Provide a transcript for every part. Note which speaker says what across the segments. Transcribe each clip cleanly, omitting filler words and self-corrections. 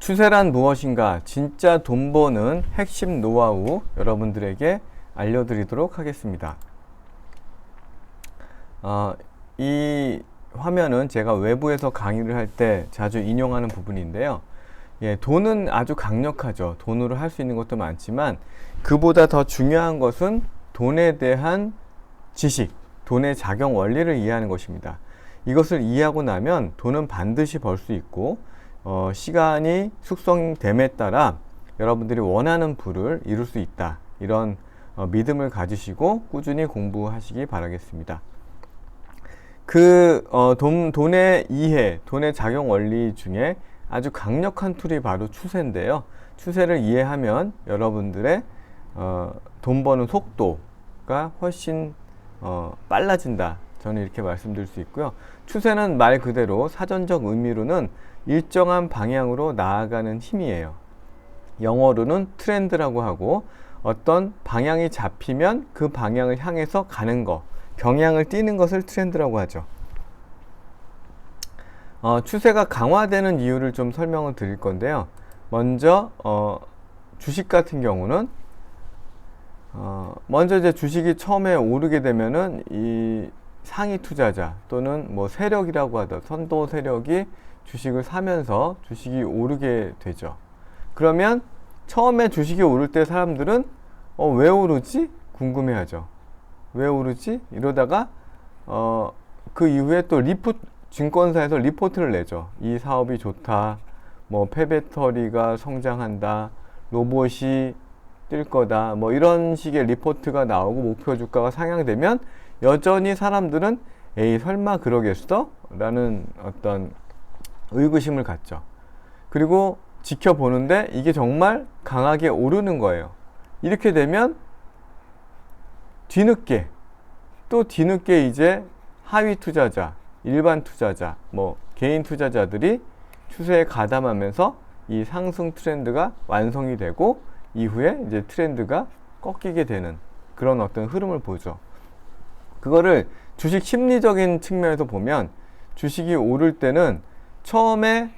Speaker 1: 추세란 무엇인가? 진짜 돈 버는 핵심 노하우 여러분들에게 알려드리도록 하겠습니다. 이 화면은 제가 외부에서 강의를 할 때 자주 인용하는 부분인데요. 돈은 아주 강력하죠. 돈으로 할 수 있는 것도 많지만 그보다 더 중요한 것은 돈에 대한 지식, 돈의 작용 원리를 이해하는 것입니다. 이것을 이해하고 나면 돈은 반드시 벌 수 있고 시간이 숙성됨에 따라 여러분들이 원하는 부를 이룰 수 있다. 이런 믿음을 가지시고 꾸준히 공부하시기 바라겠습니다. 돈의 이해, 돈의 작용 원리 중에 아주 강력한 툴이 바로 추세인데요. 추세를 이해하면 여러분들의 돈 버는 속도가 훨씬 빨라진다. 저는 이렇게 말씀드릴 수 있고요. 추세는 말 그대로 사전적 의미로는 일정한 방향으로 나아가는 힘이에요. 영어로는 트렌드라고 하고 어떤 방향이 잡히면 그 방향을 향해서 가는 것, 경향을 띠는 것을 트렌드라고 하죠. 추세가 강화되는 이유를 좀 설명을 드릴 건데요. 먼저 주식 같은 경우는 먼저 이제 주식이 처음에 오르게 되면은 이 상위 투자자 또는 뭐 세력이라고 하던 선도 세력이 주식을 사면서 주식이 오르게 되죠. 그러면 처음에 주식이 오를 때 사람들은 왜 오르지? 궁금해하죠. 왜 오르지? 이러다가 그 이후에 또 증권사에서 리포트를 내죠. 이 사업이 좋다. 뭐 폐배터리가 성장한다. 로봇이 뜰 거다. 뭐 이런 식의 리포트가 나오고 목표 주가가 상향되면 여전히 사람들은 에이 설마 그러겠어? 라는 어떤 의구심을 갖죠. 그리고 지켜보는데 이게 정말 강하게 오르는 거예요. 이렇게 되면 뒤늦게 이제 하위 투자자, 일반 투자자, 뭐 개인 투자자들이 추세에 가담하면서 이 상승 트렌드가 완성이 되고 이후에 이제 트렌드가 꺾이게 되는 그런 어떤 흐름을 보죠. 그거를 주식 심리적인 측면에서 보면 주식이 오를 때는 처음에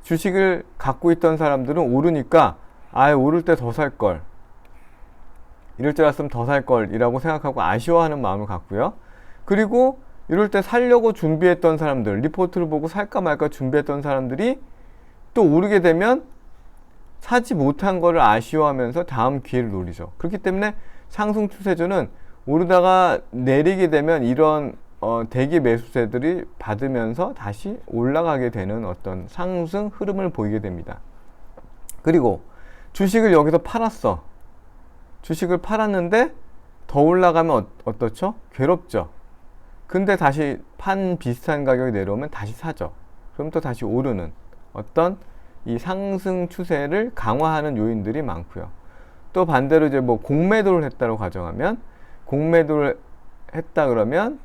Speaker 1: 주식을 갖고 있던 사람들은 오르니까 오를 때 더 살 걸, 이럴 줄 알았으면 더 살 걸 이라고 생각하고 아쉬워하는 마음을 갖고요. 그리고 이럴 때 살려고 준비했던 사람들, 리포트를 보고 살까 말까 준비했던 사람들이 또 오르게 되면 사지 못한 거를 아쉬워하면서 다음 기회를 노리죠. 그렇기 때문에 상승 추세주는 오르다가 내리게 되면 이런 대기 매수세들이 받으면서 다시 올라가게 되는 어떤 상승 흐름을 보이게 됩니다. 그리고 주식을 여기서 팔았어. 주식을 팔았는데 더 올라가면 어떻죠? 괴롭죠. 근데 다시 판 비슷한 가격이 내려오면 다시 사죠. 그럼 또 다시 오르는 어떤 이 상승 추세를 강화하는 요인들이 많고요. 또 반대로 이제 뭐 공매도를 했다고 가정하면 공매도를 했다 그러면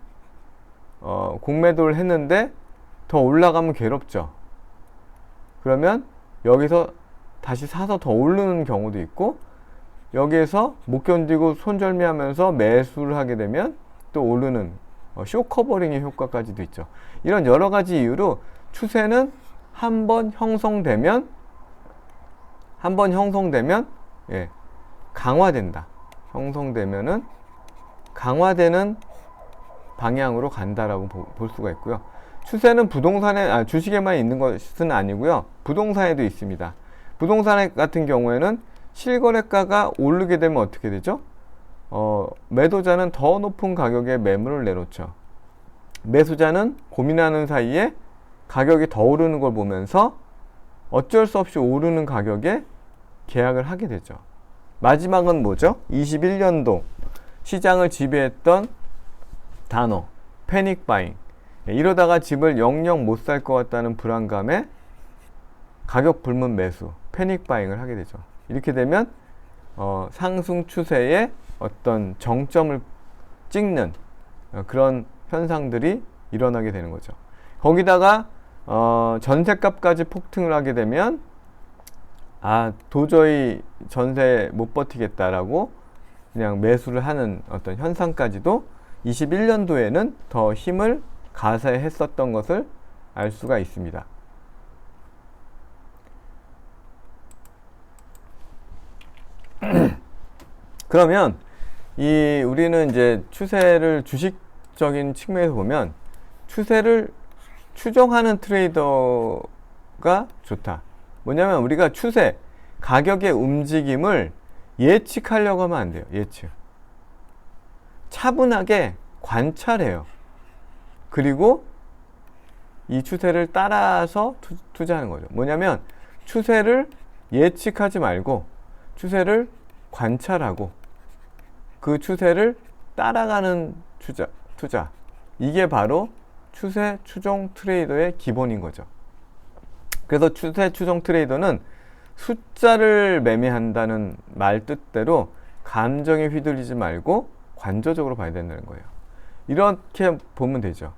Speaker 1: 공매도를 했는데 더 올라가면 괴롭죠. 그러면 여기서 다시 사서 더 오르는 경우도 있고 여기에서 못 견디고 손절매하면서 매수를 하게 되면 또 오르는 쇼커버링의 효과까지도 있죠. 이런 여러 가지 이유로 추세는 한번 형성되면 강화된다. 형성되면은 강화되는 방향으로 간다라고 볼 수가 있고요. 추세는 주식에만 있는 것은 아니고요. 부동산에도 있습니다. 부동산 같은 경우에는 실거래가가 오르게 되면 어떻게 되죠? 매도자는 더 높은 가격에 매물을 내놓죠. 매수자는 고민하는 사이에 가격이 더 오르는 걸 보면서 어쩔 수 없이 오르는 가격에 계약을 하게 되죠. 마지막은 뭐죠? 21년도 시장을 지배했던 단어, 패닉 바잉. 이러다가 집을 영영 못 살 것 같다는 불안감에 가격 불문 매수, 패닉 바잉을 하게 되죠. 이렇게 되면 상승 추세의 어떤 정점을 찍는 그런 현상들이 일어나게 되는 거죠. 거기다가 전셋값까지 폭등을 하게 되면 도저히 전세 못 버티겠다라고 그냥 매수를 하는 어떤 현상까지도 21년도에는 더 힘을 가세했었던 것을 알 수가 있습니다. 그러면 우리는 이제 추세를 주식적인 측면에서 보면 추세를 추종하는 트레이더가 좋다. 뭐냐면 우리가 추세, 가격의 움직임을 예측하려고 하면 안 돼요. 예측. 차분하게 관찰해요. 그리고 이 추세를 따라서 투자하는 거죠. 뭐냐면 추세를 예측하지 말고 추세를 관찰하고 그 추세를 따라가는 투자. 이게 바로 추세 추종 트레이더의 기본인 거죠. 그래서 추세 추종 트레이더는 숫자를 매매한다는 말 뜻대로 감정에 휘둘리지 말고 관조적으로 봐야 된다는 거예요. 이렇게 보면 되죠.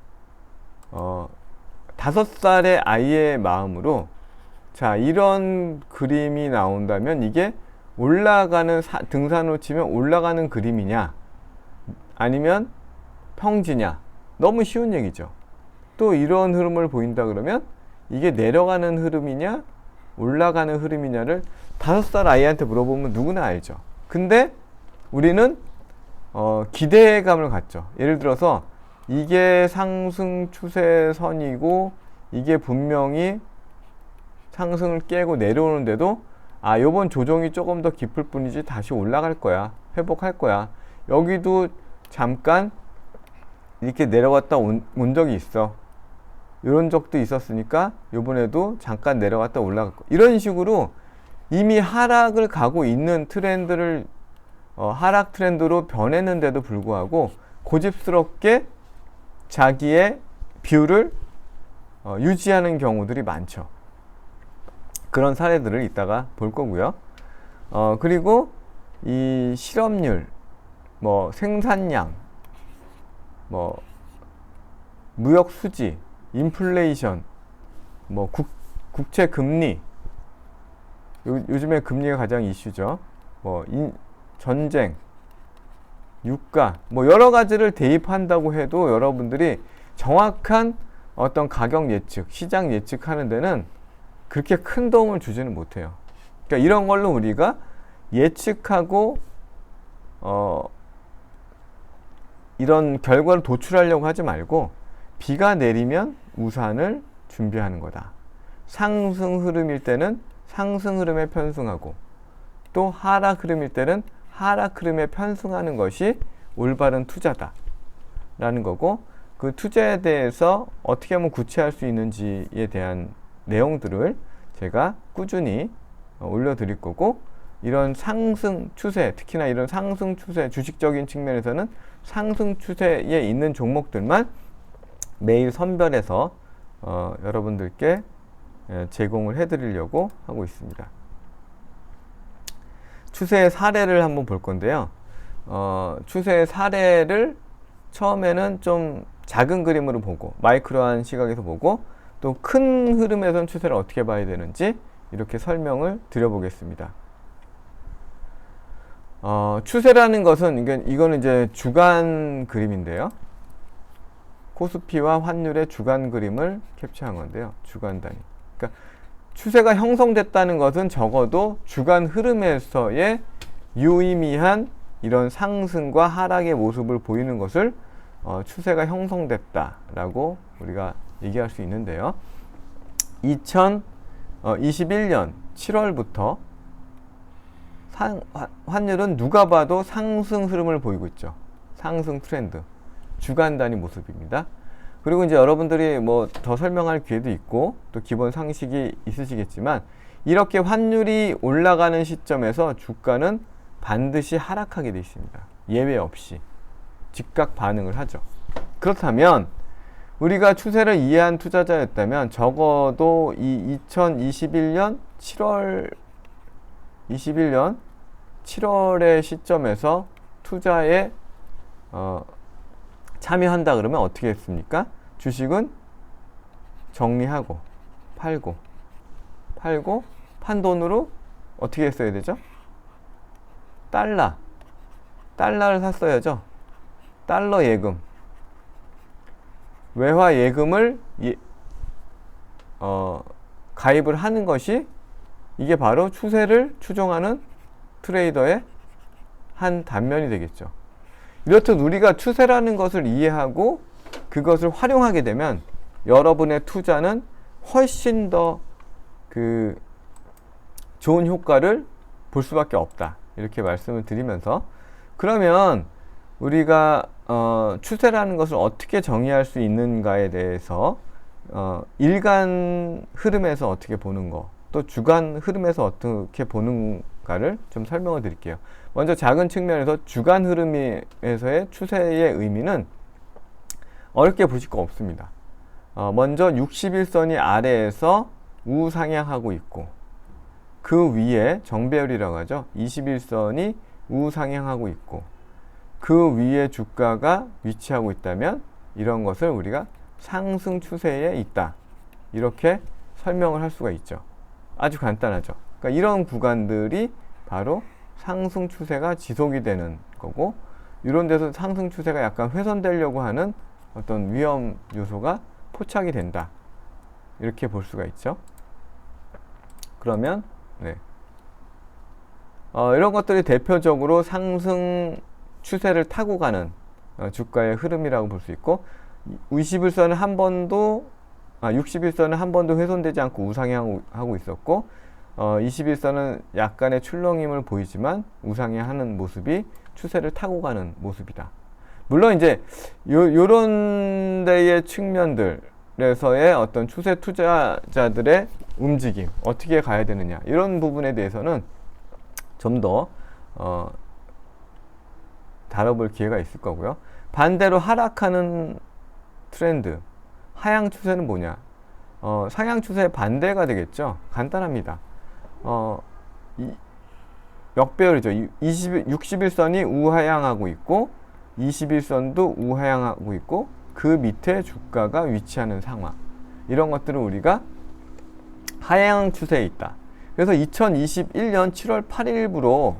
Speaker 1: 5살의 아이의 마음으로 자, 이런 그림이 나온다면 이게 올라가는 등산으로 치면 올라가는 그림이냐 아니면 평지냐, 너무 쉬운 얘기죠. 또 이런 흐름을 보인다 그러면 이게 내려가는 흐름이냐 올라가는 흐름이냐를 5살 아이한테 물어보면 누구나 알죠. 근데 우리는 기대감을 갖죠. 예를 들어서 이게 상승 추세선이고 이게 분명히 상승을 깨고 내려오는데도 요번 조정이 조금 더 깊을 뿐이지 다시 올라갈 거야, 회복할 거야. 여기도 잠깐 이렇게 내려갔다 온 적이 있어. 이런 적도 있었으니까 요번에도 잠깐 내려갔다 올라갈 거. 이런 식으로 이미 하락을 가고 있는 트렌드를 하락 트렌드로 변했는데도 불구하고 고집스럽게 자기의 뷰를 유지하는 경우들이 많죠. 그런 사례들을 이따가 볼 거고요. 그리고 이 실업률, 뭐 생산량, 뭐 무역 수지, 인플레이션, 뭐 국채 금리, 요즘에 금리가 가장 이슈죠. 뭐 전쟁, 유가, 뭐 여러 가지를 대입한다고 해도 여러분들이 정확한 어떤 가격 예측, 시장 예측하는 데는 그렇게 큰 도움을 주지는 못해요. 그러니까 이런 걸로 우리가 예측하고 이런 결과를 도출하려고 하지 말고 비가 내리면 우산을 준비하는 거다. 상승 흐름일 때는 상승 흐름에 편승하고 또 하락 흐름일 때는 하락 흐름에 편승하는 것이 올바른 투자다 라는 거고, 그 투자에 대해서 어떻게 하면 구체할 수 있는지에 대한 내용들을 제가 꾸준히 올려드릴 거고, 이런 상승 추세, 특히나 이런 상승 추세, 주식적인 측면에서는 상승 추세에 있는 종목들만 매일 선별해서 여러분들께 제공을 해드리려고 하고 있습니다. 추세의 사례를 한번 볼 건데요. 추세의 사례를 처음에는 좀 작은 그림으로 보고 마이크로한 시각에서 보고 또 큰 흐름에선 추세를 어떻게 봐야 되는지 이렇게 설명을 드려보겠습니다. 추세라는 것은 이거는 이제 주간 그림인데요. 코스피와 환율의 주간 그림을 캡처한 건데요. 주간 단위. 그러니까 추세가 형성됐다는 것은 적어도 주간 흐름에서의 유의미한 이런 상승과 하락의 모습을 보이는 것을 추세가 형성됐다라고 우리가 얘기할 수 있는데요. 2021년 7월부터 환율은 누가 봐도 상승 흐름을 보이고 있죠. 상승 트렌드. 주간 단위 모습입니다. 그리고 이제 여러분들이 뭐 더 설명할 기회도 있고 또 기본 상식이 있으시겠지만, 이렇게 환율이 올라가는 시점에서 주가는 반드시 하락하게 되어 있습니다. 예외 없이 즉각 반응을 하죠. 그렇다면 우리가 추세를 이해한 투자자였다면 적어도 이 2021년 7월의 시점에서 투자에 참여한다 그러면 어떻게 했습니까? 주식은 정리하고 팔고 판 돈으로 어떻게 했어야 되죠? 달러를 샀어야죠. 달러 예금, 외화 예금을 가입을 하는 것이 이게 바로 추세를 추종하는 트레이더의 한 단면이 되겠죠. 이렇듯 우리가 추세라는 것을 이해하고 그것을 활용하게 되면 여러분의 투자는 훨씬 더 그 좋은 효과를 볼 수밖에 없다. 이렇게 말씀을 드리면서, 그러면 우리가 추세라는 것을 어떻게 정의할 수 있는가에 대해서 일간 흐름에서 어떻게 보는 거, 또 주간 흐름에서 어떻게 보는가를 좀 설명을 드릴게요. 먼저 작은 측면에서 주간 흐름에서의 추세의 의미는 어렵게 보실 거 없습니다. 먼저 60일선이 아래에서 우상향하고 있고, 그 위에 정배열이라고 하죠. 21선이 우상향하고 있고, 그 위에 주가가 위치하고 있다면 이런 것을 우리가 상승 추세에 있다, 이렇게 설명을 할 수가 있죠. 아주 간단하죠. 그러니까 이런 구간들이 바로 상승 추세가 지속이 되는 거고, 이런 데서 상승 추세가 약간 훼손되려고 하는 어떤 위험 요소가 포착이 된다, 이렇게 볼 수가 있죠. 그러면 이런 것들이 대표적으로 상승 추세를 타고 가는 주가의 흐름이라고 볼 수 있고, 60일선은 한 번도 60일선은 한 번도 훼손되지 않고 우상향하고 있었고, 21선은 약간의 출렁임을 보이지만 우상향하는 모습이 추세를 타고 가는 모습이다. 물론 이제 요런 데의 측면들에서의 어떤 추세 투자자들의 움직임, 어떻게 가야 되느냐, 이런 부분에 대해서는 좀 더 다뤄볼 기회가 있을 거고요. 반대로 하락하는 트렌드, 하향 추세는 뭐냐? 상향 추세의 반대가 되겠죠. 간단합니다. 역배열이죠. 60일선이 우하향하고 있고 21선도 우하향하고 있고, 그 밑에 주가가 위치하는 상황, 이런 것들을 우리가 하향 추세에 있다. 그래서 2021년 7월 8일부로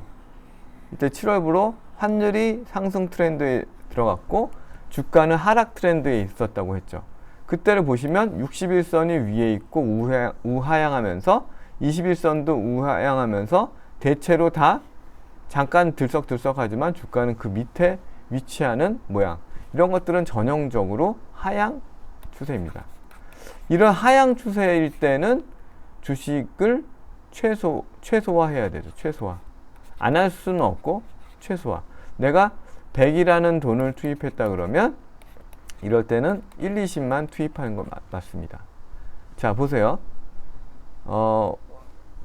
Speaker 1: 이때 7월부로 환율이 상승 트렌드에 들어갔고 주가는 하락 트렌드에 있었다고 했죠. 그때를 보시면 61선이 위에 있고 우하향하면서 21선도 우하향하면서 대체로 다 잠깐 들썩들썩하지만 주가는 그 밑에 위치하는 모양, 이런 것들은 전형적으로 하향 추세입니다. 이런 하향 추세일 때는 주식을 최소화해야 되죠. 최소화. 안 할 수는 없고 최소화. 내가 100이라는 돈을 투입했다 그러면 이럴 때는 1, 20만 투입하는 거 맞습니다. 자, 보세요.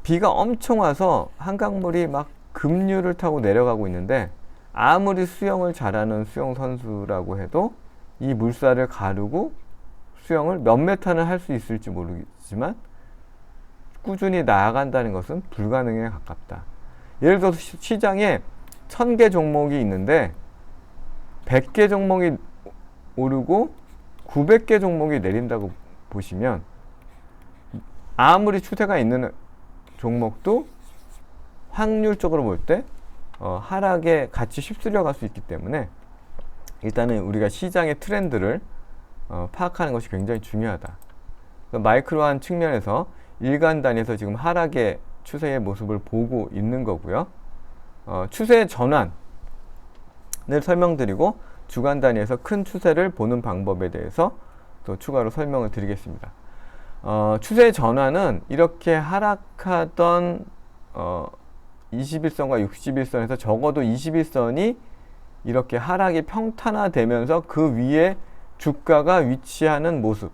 Speaker 1: 비가 엄청 와서 한강물이 막 급류를 타고 내려가고 있는데, 아무리 수영을 잘하는 수영 선수라고 해도 이 물살을 가르고 수영을 몇 메타는 할 수 있을지 모르겠지만 꾸준히 나아간다는 것은 불가능에 가깝다. 예를 들어서 시장에 1000개 종목이 있는데 100개 종목이 오르고 900개 종목이 내린다고 보시면, 아무리 추세가 있는 종목도 확률적으로 볼 때 하락에 같이 휩쓸려 갈 수 있기 때문에 일단은 우리가 시장의 트렌드를 파악하는 것이 굉장히 중요하다. 마이크로한 측면에서 일간 단위에서 지금 하락의 추세의 모습을 보고 있는 거고요. 추세 전환을 설명드리고 주간 단위에서 큰 추세를 보는 방법에 대해서 또 추가로 설명을 드리겠습니다. 추세 전환은 이렇게 하락하던 21선과 61선에서 적어도 21선이 이렇게 하락이 평탄화되면서 그 위에 주가가 위치하는 모습,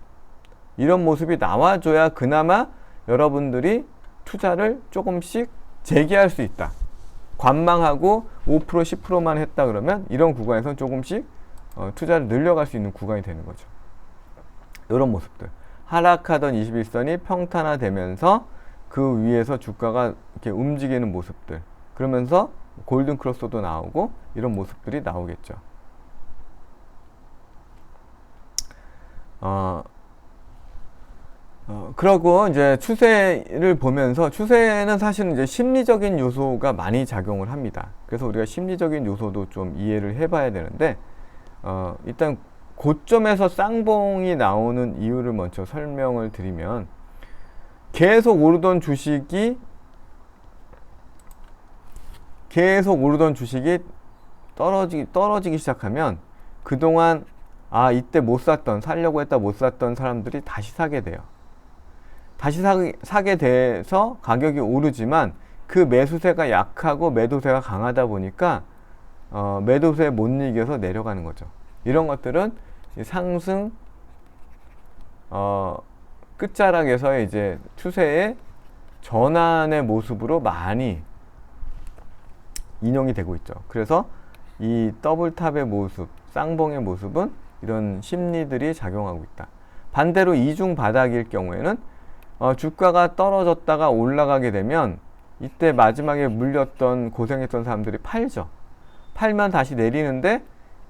Speaker 1: 이런 모습이 나와줘야 그나마 여러분들이 투자를 조금씩 재개할 수 있다. 관망하고 5% 10%만 했다 그러면 이런 구간에서는 조금씩 투자를 늘려갈 수 있는 구간이 되는 거죠. 이런 모습들, 하락하던 21선이 평탄화되면서 그 위에서 주가가 이렇게 움직이는 모습들, 그러면서 골든 크로스도 나오고 이런 모습들이 나오겠죠. 그러고 이제 추세를 보면서, 추세는 사실은 이제 심리적인 요소가 많이 작용을 합니다. 그래서 우리가 심리적인 요소도 좀 이해를 해봐야 되는데, 일단 고점에서 쌍봉이 나오는 이유를 먼저 설명을 드리면, 계속 오르던 주식이 계속 오르던 주식이 떨어지기 시작하면 그동안 이때 못 샀던, 살려고 했다 못 샀던 사람들이 다시 사게 돼요. 다시 사게 돼서 가격이 오르지만 그 매수세가 약하고 매도세가 강하다 보니까 매도세에 못 이겨서 내려가는 거죠. 이런 것들은 상승 끝자락에서의 이제 추세의 전환의 모습으로 많이 인용이 되고 있죠. 그래서 이 더블탑의 모습, 쌍봉의 모습은 이런 심리들이 작용하고 있다. 반대로 이중 바닥일 경우에는 주가가 떨어졌다가 올라가게 되면 이때 마지막에 물렸던 고생했던 사람들이 팔죠. 팔면 다시 내리는데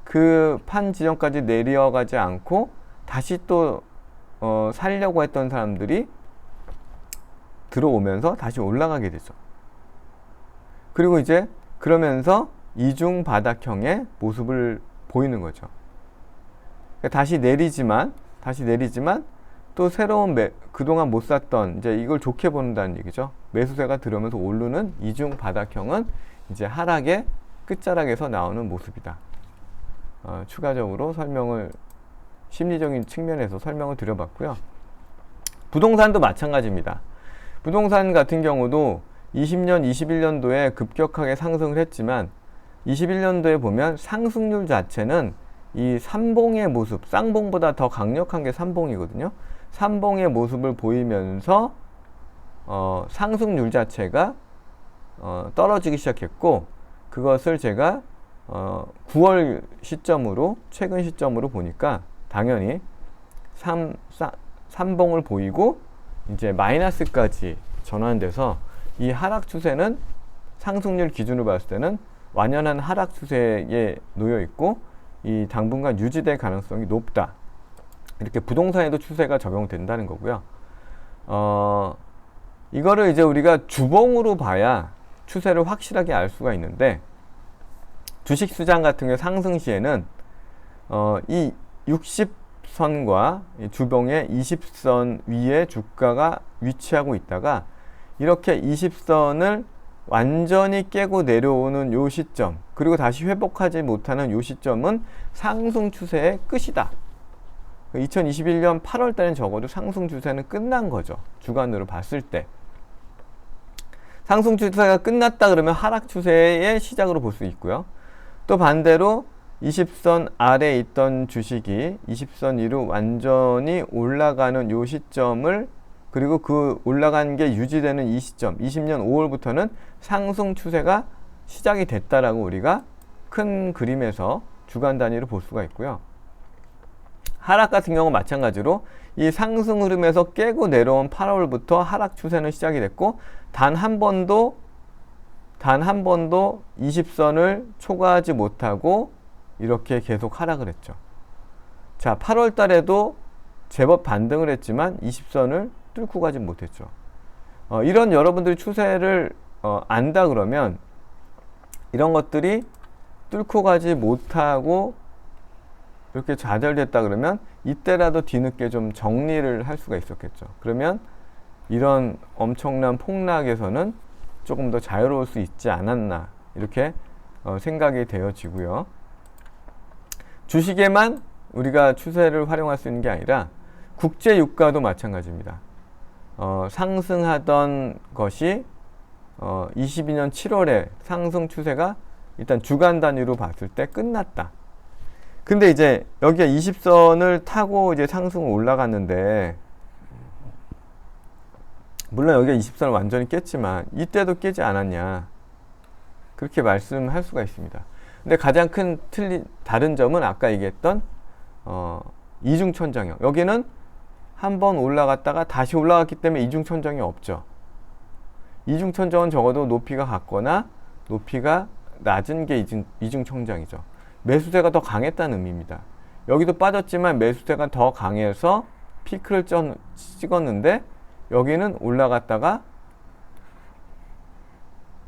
Speaker 1: 그 판 지점까지 내려가지 않고 다시 또 살려고 했던 사람들이 들어오면서 다시 올라가게 되죠. 그리고 이제 그러면서 이중 바닥형의 모습을 보이는 거죠. 다시 내리지만 또 새로운 그동안 못 샀던, 이제 이걸 좋게 본다는 얘기죠. 매수세가 들어오면서 오르는 이중 바닥형은 이제 하락의 끝자락에서 나오는 모습이다. 추가적으로 심리적인 측면에서 설명을 드려봤고요. 부동산도 마찬가지입니다. 부동산 같은 경우도 20년, 21년도에 급격하게 상승을 했지만 21년도에 보면 상승률 자체는 이 삼봉의 모습, 쌍봉보다 더 강력한 게 삼봉이거든요. 삼봉의 모습을 보이면서 상승률 자체가 떨어지기 시작했고, 그것을 제가 9월 시점으로, 최근 시점으로 보니까 당연히 삼봉을 보이고 이제 마이너스까지 전환돼서 이 하락 추세는 상승률 기준으로 봤을 때는 완연한 하락 추세에 놓여 있고 이 당분간 유지될 가능성이 높다. 이렇게 부동산에도 추세가 적용된다는 거고요. 이거를 이제 우리가 주봉으로 봐야 추세를 확실하게 알 수가 있는데, 주식시장 같은 경우 상승 시에는 이 60선과 주봉의 20선 위에 주가가 위치하고 있다가 이렇게 20선을 완전히 깨고 내려오는 요 시점, 그리고 다시 회복하지 못하는 요 시점은 상승 추세의 끝이다. 2021년 8월 달엔 적어도 상승 추세는 끝난 거죠. 주간으로 봤을 때. 상승 추세가 끝났다 그러면 하락 추세의 시작으로 볼 수 있고요. 또 반대로 20선 아래에 있던 주식이 20선 위로 완전히 올라가는 요 시점을, 그리고 그 올라간 게 유지되는 이 시점, 20년 5월부터는 상승 추세가 시작이 됐다라고 우리가 큰 그림에서 주간 단위로 볼 수가 있고요. 하락 같은 경우 마찬가지로 이 상승 흐름에서 깨고 내려온 8월부터 하락 추세는 시작이 됐고, 단 한 번도 20선을 초과하지 못하고 이렇게 계속 하락을 했죠. 자, 8월 달에도 제법 반등을 했지만 20선을 뚫고 가지 못했죠. 이런 여러분들이 추세를 안다 그러면 이런 것들이 뚫고 가지 못하고 이렇게 좌절됐다 그러면 이때라도 뒤늦게 좀 정리를 할 수가 있었겠죠. 그러면 이런 엄청난 폭락에서는 조금 더 자유로울 수 있지 않았나, 이렇게 생각이 되어지고요. 주식에만 우리가 추세를 활용할 수 있는 게 아니라 국제 유가도 마찬가지입니다. 상승하던 것이 22년 7월에 상승 추세가 일단 주간 단위로 봤을 때 끝났다. 근데 이제 여기가 20선을 타고 이제 상승을 올라갔는데, 물론 여기가 20선을 완전히 깼지만 이때도 깨지 않았냐, 그렇게 말씀할 수가 있습니다. 근데 가장 큰 다른 점은 아까 얘기했던 이중천장형. 여기는 한번 올라갔다가 다시 올라갔기 때문에 이중천장이 없죠. 이중천장은 적어도 높이가 같거나 높이가 낮은 게 이중천장이죠. 매수세가 더 강했다는 의미입니다. 여기도 빠졌지만 매수세가 더 강해서 피크를 찍었는데 여기는 올라갔다가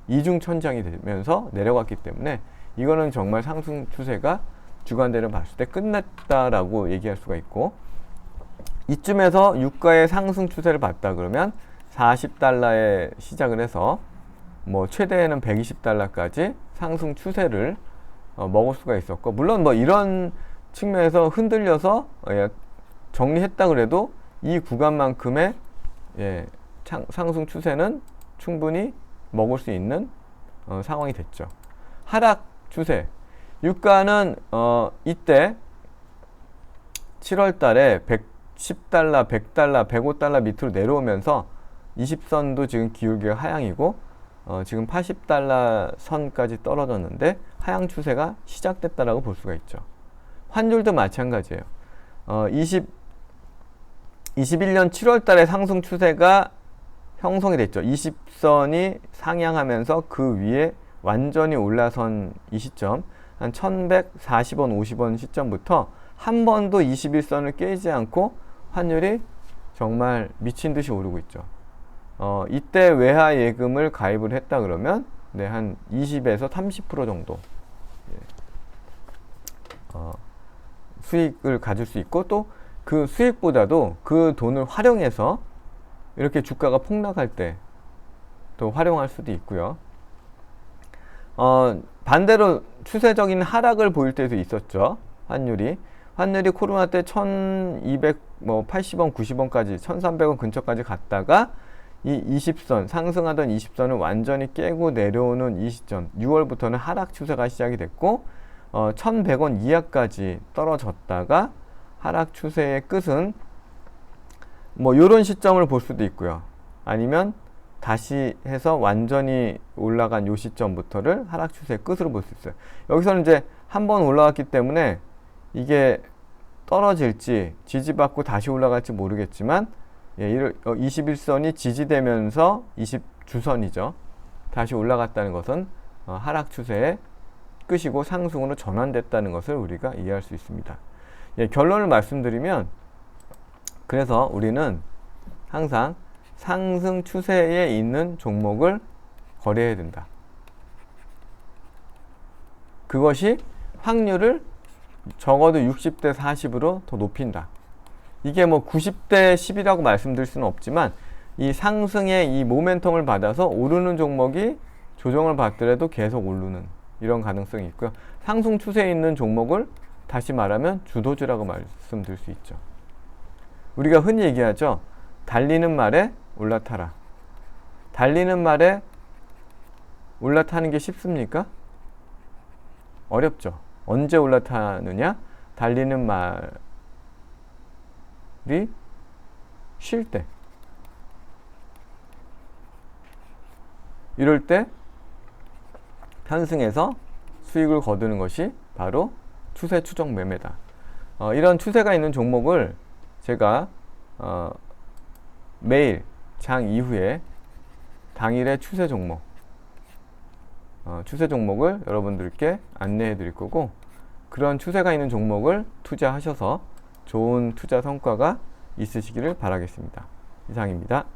Speaker 1: 이중천장이 되면서 내려갔기 때문에 이거는 정말 상승 추세가 주간대를 봤을 때 끝났다라고 얘기할 수가 있고, 이쯤에서 유가의 상승 추세를 봤다 그러면 $40에 시작을 해서 뭐 최대는 120달러까지 상승 추세를 먹을 수가 있었고, 물론 뭐 이런 측면에서 흔들려서 정리했다 그래도 이 구간만큼의 상승 추세는 충분히 먹을 수 있는 상황이 됐죠. 하락 추세. 유가는 이때 7월 달에 110달러, 100달러, 105달러 밑으로 내려오면서 20선도 지금 기울기가 하향이고 지금 80달러 선까지 떨어졌는데 하향 추세가 시작됐다라고 볼 수가 있죠. 환율도 마찬가지예요. 21년 7월 달에 상승 추세가 형성이 됐죠. 20선이 상향하면서 그 위에 완전히 올라선 이 시점, 한 1140원, 50원 시점부터 한 번도 21선을 깨지 않고 환율이 정말 미친 듯이 오르고 있죠. 이때 외화 예금을 가입을 했다 그러면 한 20에서 30% 정도 수익을 가질 수 있고, 또 그 수익보다도 그 돈을 활용해서 이렇게 주가가 폭락할 때 또 활용할 수도 있고요. 반대로 추세적인 하락을 보일 때도 있었죠. 환율이 코로나 때 1280원, 90원까지 1300원 근처까지 갔다가 이 20선, 상승하던 20선을 완전히 깨고 내려오는 이 시점, 6월부터는 하락 추세가 시작이 됐고 1100원 이하까지 떨어졌다가 하락 추세의 끝은 뭐 요런 시점을 볼 수도 있고요. 아니면 다시 해서 완전히 올라간 요 시점부터를 하락 추세의 끝으로 볼 수 있어요. 여기서는 이제 한번 올라왔기 때문에 이게 떨어질지 지지받고 다시 올라갈지 모르겠지만 21선이 지지되면서 20주선이죠. 다시 올라갔다는 것은 하락 추세의 끝이고 상승으로 전환됐다는 것을 우리가 이해할 수 있습니다. 결론을 말씀드리면, 그래서 우리는 항상 상승 추세에 있는 종목을 거래해야 된다. 그것이 확률을 적어도 60대 40으로 더 높인다. 이게 뭐 90대 10이라고 말씀드릴 수는 없지만 이 상승의 이 모멘텀을 받아서 오르는 종목이 조정을 받더라도 계속 오르는 이런 가능성이 있고요. 상승 추세에 있는 종목을 다시 말하면 주도주라고 말씀드릴 수 있죠. 우리가 흔히 얘기하죠. 달리는 말에 올라타라. 달리는 말에 올라타는 게 쉽습니까? 어렵죠. 언제 올라타느냐? 달리는 말이 쉴 때. 이럴 때 편승해서 수익을 거두는 것이 바로 추세 추정 매매다. 이런 추세가 있는 종목을 제가 매일 장 이후에 당일의 추세 종목을 여러분들께 안내해 드릴 거고, 그런 추세가 있는 종목을 투자하셔서 좋은 투자 성과가 있으시기를 바라겠습니다. 이상입니다.